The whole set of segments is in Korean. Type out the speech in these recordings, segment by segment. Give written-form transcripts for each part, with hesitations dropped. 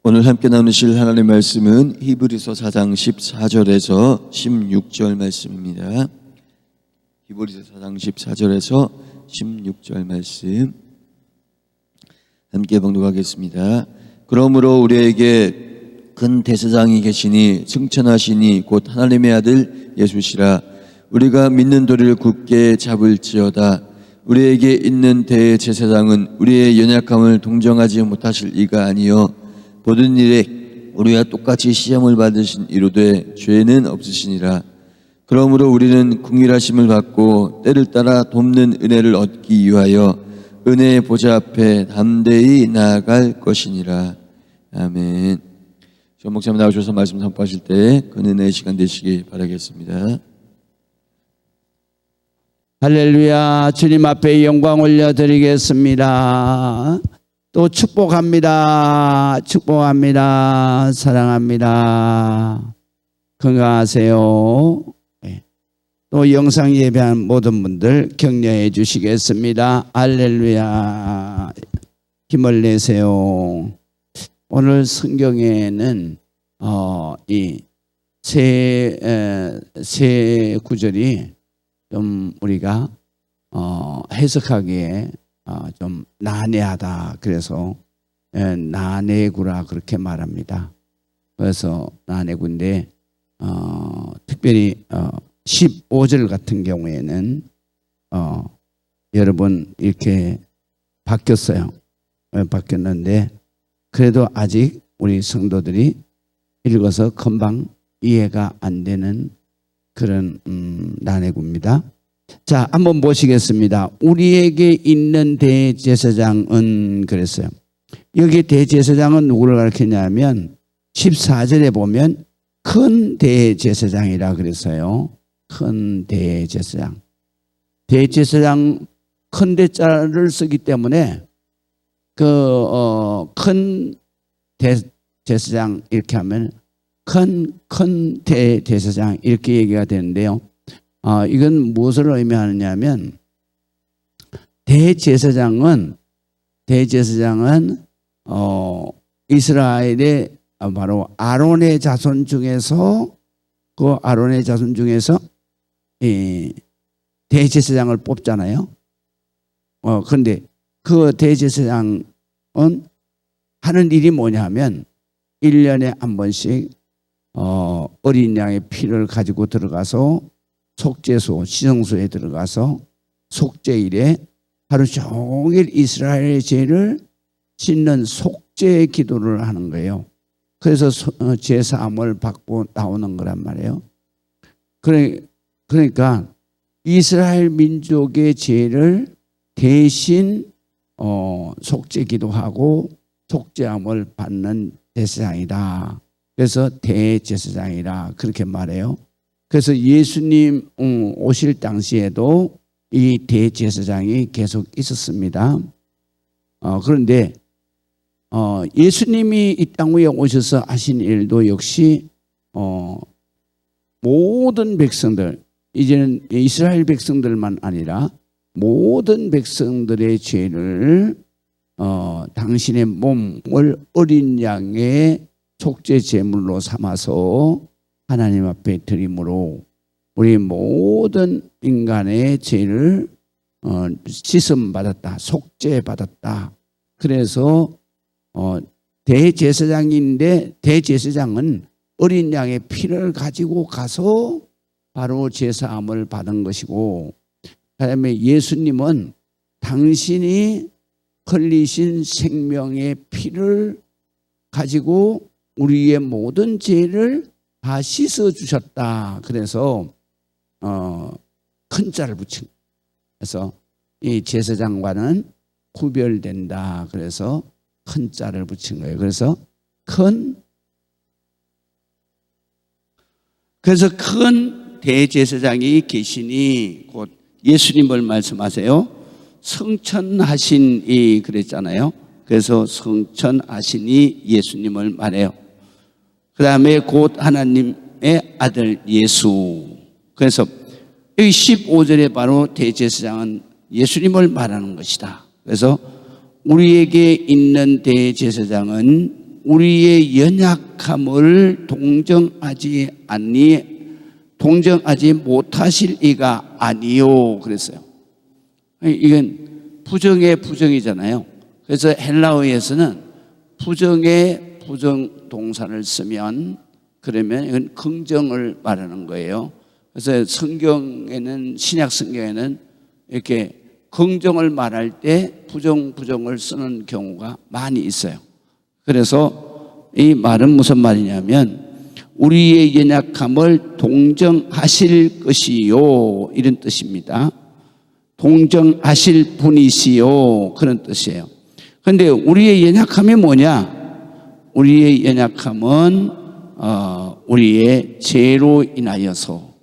오늘 함께 나누실 하나님의 말씀은 히브리서 4장 14절에서 16절 말씀입니다. 히브리서 4장 14절에서 16절 말씀 함께 봉독하겠습니다. 그러므로 우리에게 큰 대제사장이 계시니 승천하시니 곧 하나님의 아들 예수시라. 우리가 믿는 도리를 굳게 잡을지어다. 우리에게 있는 대제사장은 우리의 연약함을 동정하지 못하실 이가 아니요 모든 일에 우리와 똑같이 시험을 받으신 이로되 죄는 없으시니라. 그러므로 우리는 긍휼하심을 받고 때를 따라 돕는 은혜를 얻기 위하여 은혜의 보좌 앞에 담대히 나아갈 것이니라. 아멘. 전 목사님 나오셔서 말씀 선포하실 때 그 은혜의 시간 되시기 바라겠습니다. 할렐루야. 주님 앞에 영광 올려드리겠습니다. 또 축복합니다. 축복합니다. 사랑합니다. 건강하세요. 또 영상 예배한 모든 분들 격려해 주시겠습니다. 할렐루야. 힘을 내세요. 오늘 성경에는 이 세 구절이 좀 우리가 해석하기에 좀 난해하다. 그래서 난해구라 그렇게 말합니다. 그래서 난해구인데 특별히 15절 같은 경우에는 여러분 이렇게 바뀌었어요. 바뀌었는데 그래도 아직 우리 성도들이 읽어서 금방 이해가 안 되는 그런 난해구입니다. 자, 한번 보시겠습니다. 우리에게 있는 대제사장은 그랬어요. 여기 대제사장은 누구를 가르치냐면 14절에 보면 큰 대제사장이라 그랬어요. 큰 대제사장. 대제사장 큰 대자를 쓰기 때문에 큰 대제사장 이렇게 하면 큰 대제사장 이렇게 얘기가 되는데요. 이건 무엇을 의미하느냐면 대제사장은 이스라엘의 바로 아론의 자손 중에서 이 대제사장을 뽑잖아요. 그런데 그 대제사장은 하는 일이 뭐냐면 1년에 한 번씩 어린 양의 피를 가지고 들어가서 속죄소, 시성소에 들어가서 속죄일에 하루 종일 이스라엘의 죄를 씻는 속죄 기도를 하는 거예요. 그래서 죄사함을 받고 나오는 거란 말이에요. 그러니까 이스라엘 민족의 죄를 대신 속죄 기도하고 속죄함을 받는 제사장이다. 그래서 대제사장이라 그렇게 말해요. 그래서 예수님 오실 당시에도 이 대제사장이 계속 있었습니다. 그런데 예수님이 이 땅 위에 오셔서 하신 일도 역시 모든 백성들, 이제는 이스라엘 백성들만 아니라 모든 백성들의 죄를 당신의 몸을 어린 양의 속죄 제물로 삼아서 하나님 앞에 드림으로 우리 모든 인간의 죄를 씻음 받았다, 속죄 받았다. 그래서 대제사장인데 대제사장은 어린 양의 피를 가지고 가서 바로 제사함을 받은 것이고, 그다음에 예수님은 당신이 흘리신 생명의 피를 가지고 우리의 모든 죄를 다 씻어 주셨다. 그래서 큰 자를 붙인. 그래서 이 제사장과는 구별된다. 그래서 큰 자를 붙인 거예요. 그래서 큰 대제사장이 계시니 곧 예수님을 말씀하세요. 성천하신이 그랬잖아요. 그래서 성천하신이 예수님을 말해요. 그 다음에 곧 하나님의 아들 예수. 그래서 여기 15절에 바로 대제사장은 예수님을 말하는 것이다. 그래서 우리에게 있는 대제사장은 우리의 연약함을 동정하지 못하실 이가 아니요 그랬어요. 이건 부정의 부정이잖아요. 그래서 헬라어에서는 부정의 부정 동사를 쓰면 그러면 이건 긍정을 말하는 거예요. 그래서 성경에는 신약 성경에는 이렇게 긍정을 말할 때 부정을 쓰는 경우가 많이 있어요. 그래서 이 말은 무슨 말이냐면 우리의 연약함을 동정하실 것이요 이런 뜻입니다. 동정하실 분이시요 그런 뜻이에요. 그런데 우리의 연약함이 뭐냐? 우리의 연약함은 우리의 죄로 인하여서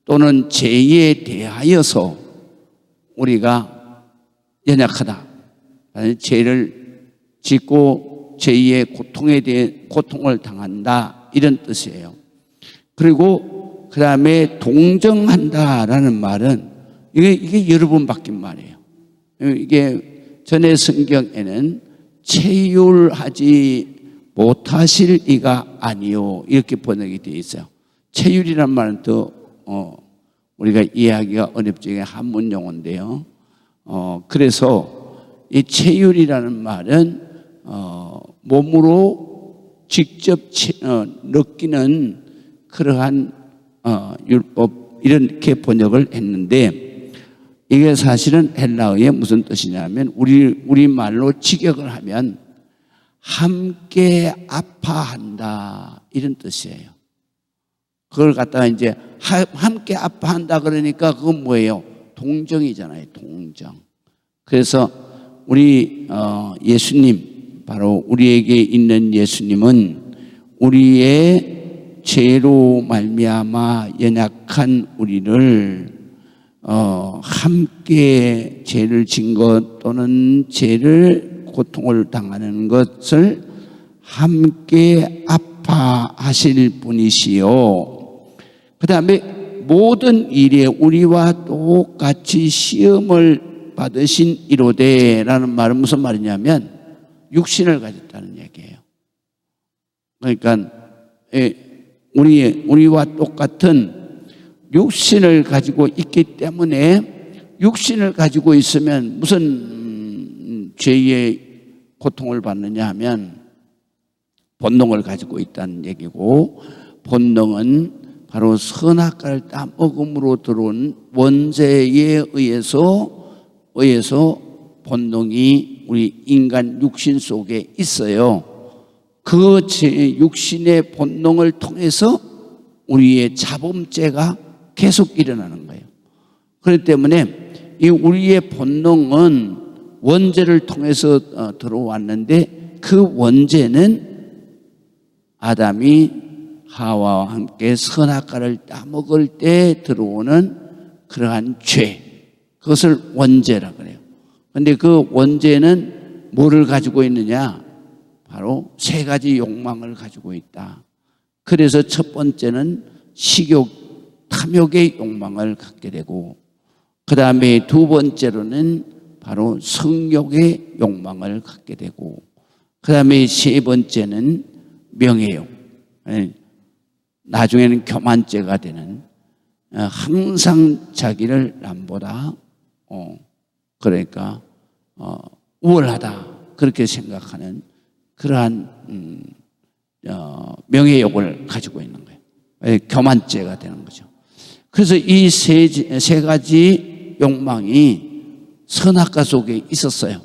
또는 죄에 대하여서 우리가 연약하다. 죄를 짓고 죄의 고통에 대해 고통을 당한다 이런 뜻이에요. 그리고 그 다음에 동정한다라는 말은 이게 여러 번 바뀐 말이에요. 이게 전에 성경에는 체휼하지 못하실 이가 아니요 이렇게 번역이 되어 있어요. 체휼이란 말은 또 우리가 이해하기가 어렵지만 한문 용어인데요. 그래서 이 체휼이라는 말은 몸으로 직접 느끼는 그러한 율법 이렇게 번역을 했는데 이게 사실은 헬라어의 무슨 뜻이냐면 우리 말로 직역을 하면 함께 아파한다 이런 뜻이에요. 그걸 갖다가 이제 함께 아파한다 그러니까 그건 뭐예요? 동정이잖아요. 동정. 그래서 우리 예수님 바로 우리에게 있는 예수님은 우리의 죄로 말미암아 연약한 우리를 함께 죄를 진 것 또는 죄를 고통을 당하는 것을 함께 아파하실 분이시요. 그 다음에 모든 일에 우리와 똑같이 시험을 받으신 이로되라는 말은 무슨 말이냐면 육신을 가졌다는 얘기예요. 그러니까 우리와 똑같은 육신을 가지고 있기 때문에 육신을 가지고 있으면 무슨 죄의 고통을 받느냐 하면 본능을 가지고 있다는 얘기고 본능은 바로 선악과를 따먹음으로 들어온 원죄에 의해서 본능이 우리 인간 육신 속에 있어요. 그 육신의 본능을 통해서 우리의 자범죄가 계속 일어나는 거예요. 그렇기 때문에 이 우리의 본능은 원죄를 통해서 들어왔는데 그 원죄는 아담이 하와와 함께 선악과를 따먹을 때 들어오는 그러한 죄, 그것을 원죄라 그래요. 그런데 그 원죄는 뭐를 가지고 있느냐? 바로 세 가지 욕망을 가지고 있다. 그래서 첫 번째는 식욕, 탐욕의 욕망을 갖게 되고 그 다음에 두 번째로는 바로 성욕의 욕망을 갖게 되고 그 다음에 세 번째는 명예욕, 나중에는 교만죄가 되는 항상 자기를 남보다 그러니까 우월하다 그렇게 생각하는 그러한 명예욕을 가지고 있는 거예요. 교만죄가 되는 거죠. 그래서 이 세 가지 욕망이 선악과 속에 있었어요.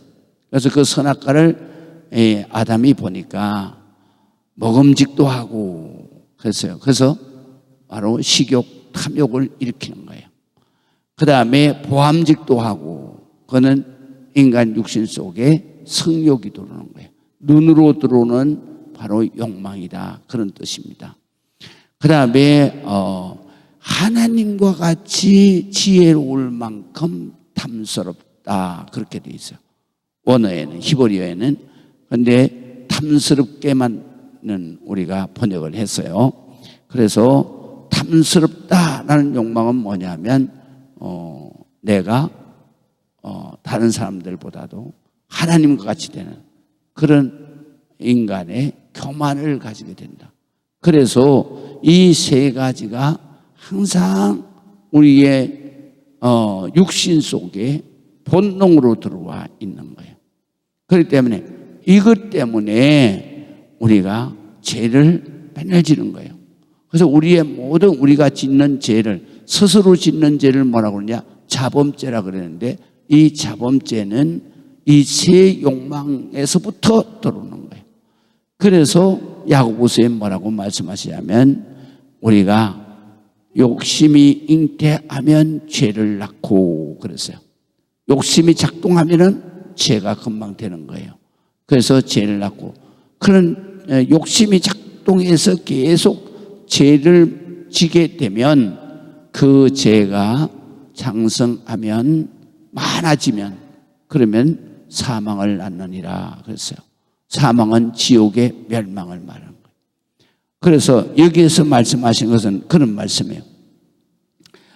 그래서 그 선악과를 아담이 보니까 먹음직도 하고 그랬어요. 그래서 바로 식욕, 탐욕을 일으키는 거예요. 그 다음에 보암직도 하고 그거는 인간 육신 속에 성욕이 들어오는 거예요. 눈으로 들어오는 바로 욕망이다 그런 뜻입니다. 그 다음에 하나님과 같이 지혜로울 만큼 탐스럽다 그렇게 돼 있어요. 원어에는 히브리어에는. 그런데 탐스럽게만은 우리가 번역을 했어요. 그래서 탐스럽다라는 욕망은 뭐냐면 내가 다른 사람들보다도 하나님과 같이 되는 그런 인간의 교만을 가지게 된다. 그래서 이 세 가지가 항상 우리의 육신 속에 본능으로 들어와 있는 거예요. 그렇기 때문에 이것 때문에 우리가 죄를 맨날 지는 거예요. 그래서 우리의 모든 우리가 짓는 죄를, 스스로 짓는 죄를 뭐라고 그러냐? 자범죄라 그러는데, 이 자범죄는 이 세 욕망에서부터 들어오는 거예요. 그래서 야고보서에 뭐라고 말씀하시냐면, 우리가 욕심이 잉태하면 죄를 낳고 그랬어요. 욕심이 작동하면은 죄가 금방 되는 거예요. 그래서 죄를 낳고, 그런 욕심이 작동해서 계속 죄를 지게 되면 그 죄가 장성하면, 많아지면, 그러면 사망을 낳느니라 그랬어요. 사망은 지옥의 멸망을 말하는 거예요. 그래서 여기에서 말씀하신 것은 그런 말씀이에요.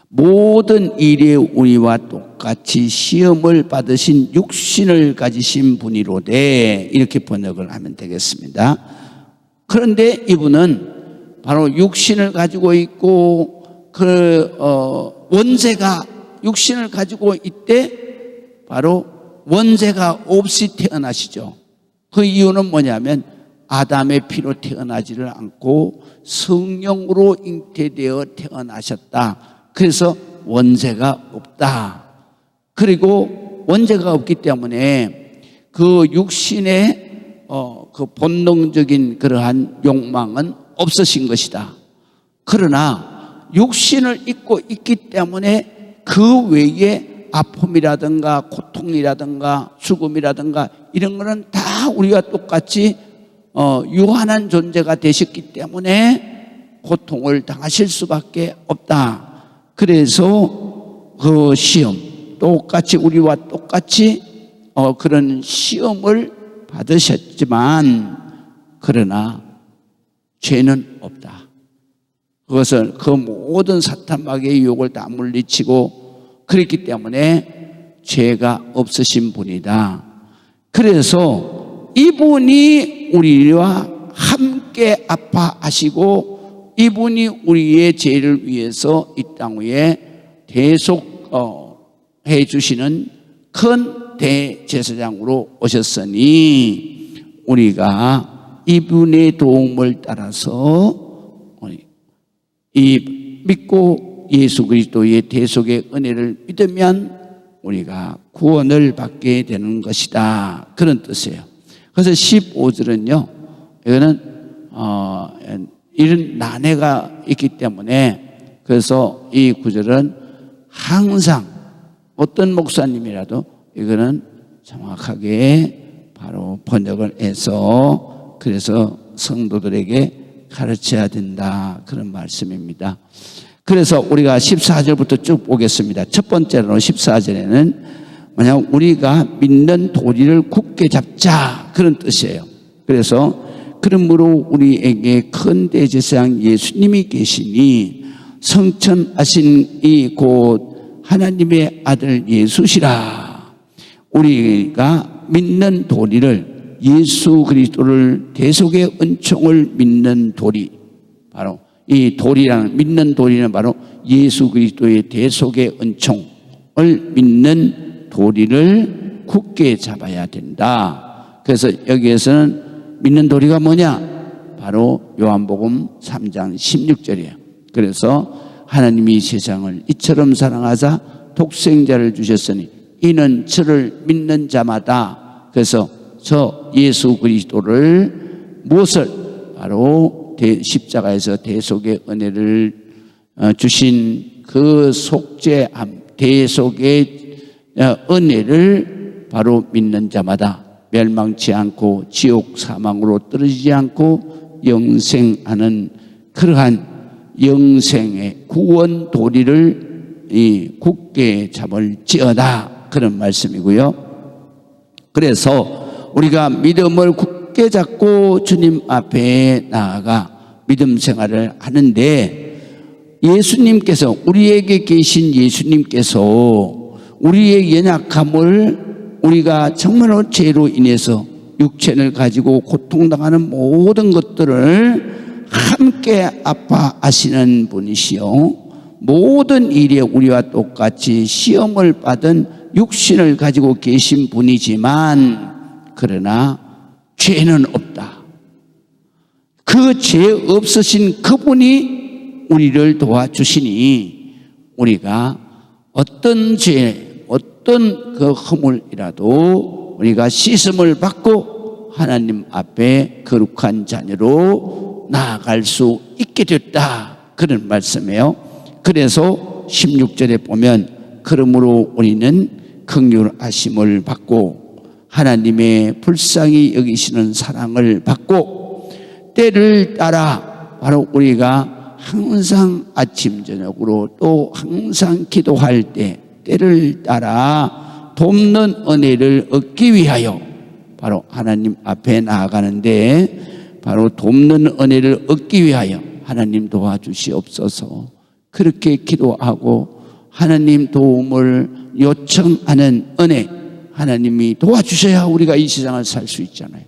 모든 일에 우리와 똑같이 시험을 받으신 육신을 가지신 분이로되, 이렇게 번역을 하면 되겠습니다. 그런데 이분은 바로 육신을 가지고 있고, 원죄가 육신을 가지고 있대 바로 원죄가 없이 태어나시죠. 그 이유는 뭐냐면 아담의 피로 태어나지를 않고 성령으로 잉태되어 태어나셨다. 그래서 원죄가 없다. 그리고 원죄가 없기 때문에 그 육신의 그 본능적인 그러한 욕망은 없으신 것이다. 그러나 육신을 입고 있기 때문에 그 외에 아픔이라든가 고통이라든가 죽음이라든가 이런 거는 다 우리와 똑같이 유한한 존재가 되셨기 때문에 고통을 당하실 수밖에 없다. 그래서 그 시험, 똑같이 우리와 똑같이 그런 시험을 받으셨지만, 그러나 죄는 없다. 그것을 그 모든 사탄마귀의 유혹을 다 물리치고 그랬기 때문에 죄가 없으신 분이다. 그래서 이분이 우리와 함께 아파하시고 이분이 우리의 죄를 위해서 이 땅 위에 대속해 주시는 큰 대제사장으로 오셨으니, 우리가 이분의 도움을 따라서 이 믿고 예수 그리스도의 대속의 은혜를 믿으면 우리가 구원을 받게 되는 것이다. 그런 뜻이에요. 그래서 15절은요, 이거는 이런 난해가 있기 때문에, 그래서 이 구절은 항상 어떤 목사님이라도 이거는 정확하게 바로 번역을 해서, 그래서 성도들에게 가르쳐야 된다. 그런 말씀입니다. 그래서 우리가 14절부터 쭉 보겠습니다. 첫 번째로 14절에는 만약 우리가 믿는 도리를 굳게 잡자, 그런 뜻이에요. 그래서 그러므로 우리에게 큰 대제사장 예수님이 계시니 성천하신 이 곧 하나님의 아들 예수시라. 우리가 믿는 도리를, 예수 그리스도를, 대속의 은총을 믿는 도리, 바로 이 도리라는, 믿는 도리는 바로 예수 그리스도의 대속의 은총을 믿는 도리를 굳게 잡아야 된다. 그래서 여기에서는 믿는 도리가 뭐냐? 바로 요한복음 3장 16절이에요. 그래서 하나님이 세상을 이처럼 사랑하사 독생자를 주셨으니 이는 저를 믿는 자마다, 그래서 저 예수 그리스도를 무엇을, 바로 십자가에서 대속의 은혜를 주신 그 속죄함, 대속의 은혜를 바로 믿는 자마다 멸망치 않고 지옥 사망으로 떨어지지 않고 영생하는 그러한 영생의 구원 도리를 굳게 잡을지어다. 그런 말씀이고요. 그래서 우리가 믿음을 굳게 잡고 주님 앞에 나아가 믿음 생활을 하는데, 예수님께서, 우리에게 계신 예수님께서 우리의 연약함을, 우리가 정말로 죄로 인해서 육체를 가지고 고통당하는 모든 것들을 함께 아파하시는 분이시요, 모든 일에 우리와 똑같이 시험을 받은 육신을 가지고 계신 분이지만 그러나 죄는 없다. 그 죄 없으신 그분이 우리를 도와주시니 우리가 어떤 죄, 어떤 그 허물이라도 우리가 씻음을 받고 하나님 앞에 거룩한 자녀로 나아갈 수 있게 됐다, 그런 말씀이에요. 그래서 16절에 보면 그러므로 우리는 긍휼하심을 받고 하나님의 불쌍히 여기시는 사랑을 받고 때를 따라 바로 우리가 항상 아침 저녁으로 또 항상 기도할 때 때를 따라 돕는 은혜를 얻기 위하여 바로 하나님 앞에 나아가는데, 바로 돕는 은혜를 얻기 위하여 하나님 도와주시옵소서, 그렇게 기도하고 하나님 도움을 요청하는 은혜, 하나님이 도와주셔야 우리가 이 세상을 살 수 있잖아요.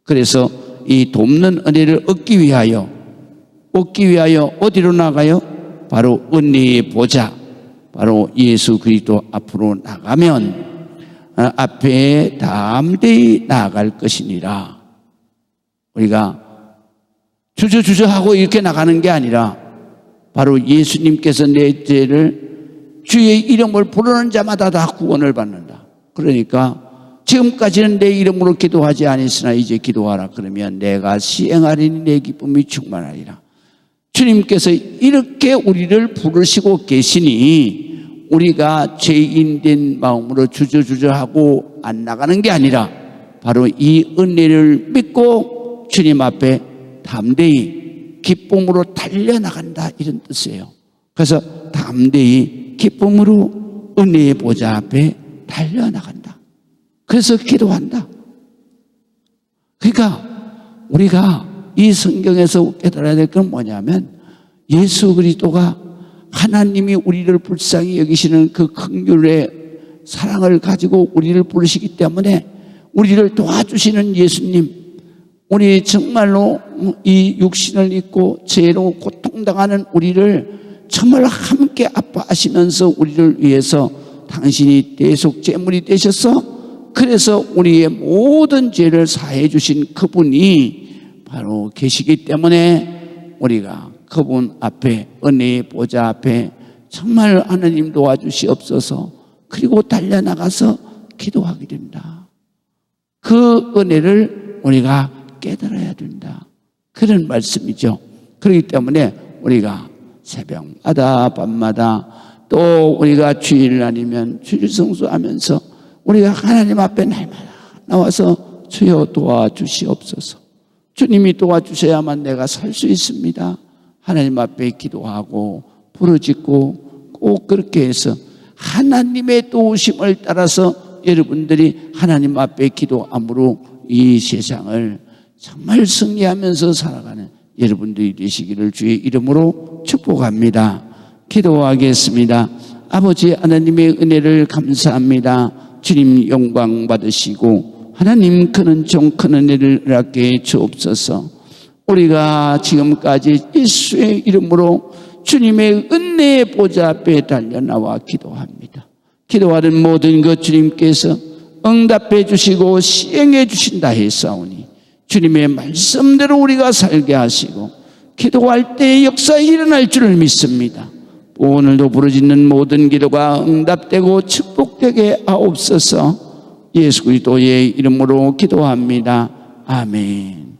그래서 이 돕는 은혜를 얻기 위하여 어디로 나가요? 바로 은혜의 보좌, 바로 예수 그리스도 앞으로 나가면 앞에 담대히 나아갈 것이니라. 우리가 주저하고 이렇게 나가는 게 아니라 바로 예수님께서 내 죄를 주의 이름을 부르는 자마다 다 구원을 받는다. 그러니까 지금까지는 내 이름으로 기도하지 아니했으나 이제 기도하라 그러면 내가 시행하리니 내 기쁨이 충만하리라. 주님께서 이렇게 우리를 부르시고 계시니 우리가 죄인된 마음으로 주저하고 안 나가는 게 아니라 바로 이 은혜를 믿고 주님 앞에 담대히 기쁨으로 달려나간다, 이런 뜻이에요. 그래서 담대히 기쁨으로 은혜의 보좌 앞에 달려나간다. 그래서 기도한다. 그러니까 우리가 이 성경에서 깨달아야 될 건 뭐냐면 예수 그리스도가 하나님이 우리를 불쌍히 여기시는 그 긍휼의 사랑을 가지고 우리를 부르시기 때문에 우리를 도와주시는 예수님, 우리 정말로 이 육신을 입고 죄로 고통당하는 우리를 정말 함께 아파하시면서 우리를 위해서 당신이 대속 제물이 되셔서 그래서 우리의 모든 죄를 사해 주신 그분이 바로 계시기 때문에 우리가 그분 앞에, 은혜의 보좌 앞에 정말 하나님 도와주시옵소서, 그리고 달려나가서 기도하게 된다. 그 은혜를 우리가 깨달아야 된다, 그런 말씀이죠. 그렇기 때문에 우리가 새벽마다 밤마다 또 우리가 주일 아니면 주일 성수하면서 우리가 하나님 앞에 날마다 나와서 주여 도와주시옵소서, 주님이 도와주셔야만 내가 살 수 있습니다, 하나님 앞에 기도하고 부르짖고 꼭 그렇게 해서 하나님의 도우심을 따라서 여러분들이 하나님 앞에 기도함으로 이 세상을 정말 승리하면서 살아가는 여러분들이 되시기를 주의 이름으로 축복합니다. 기도하겠습니다. 아버지 하나님의 은혜를 감사합니다. 주님 영광 받으시고 하나님 크는 종 큰 은혜를 허락해 주옵소서. 우리가 지금까지 예수의 이름으로 주님의 은혜의 보좌 앞에 달려나와 기도합니다. 기도하는 모든 것 주님께서 응답해 주시고 시행해 주신다 했사오니 주님의 말씀대로 우리가 살게 하시고 기도할 때 역사에 일어날 줄을 믿습니다. 오늘도 부르짖는 모든 기도가 응답되고 축복되게 하옵소서. 예수 그리스도의 이름으로 기도합니다. 아멘.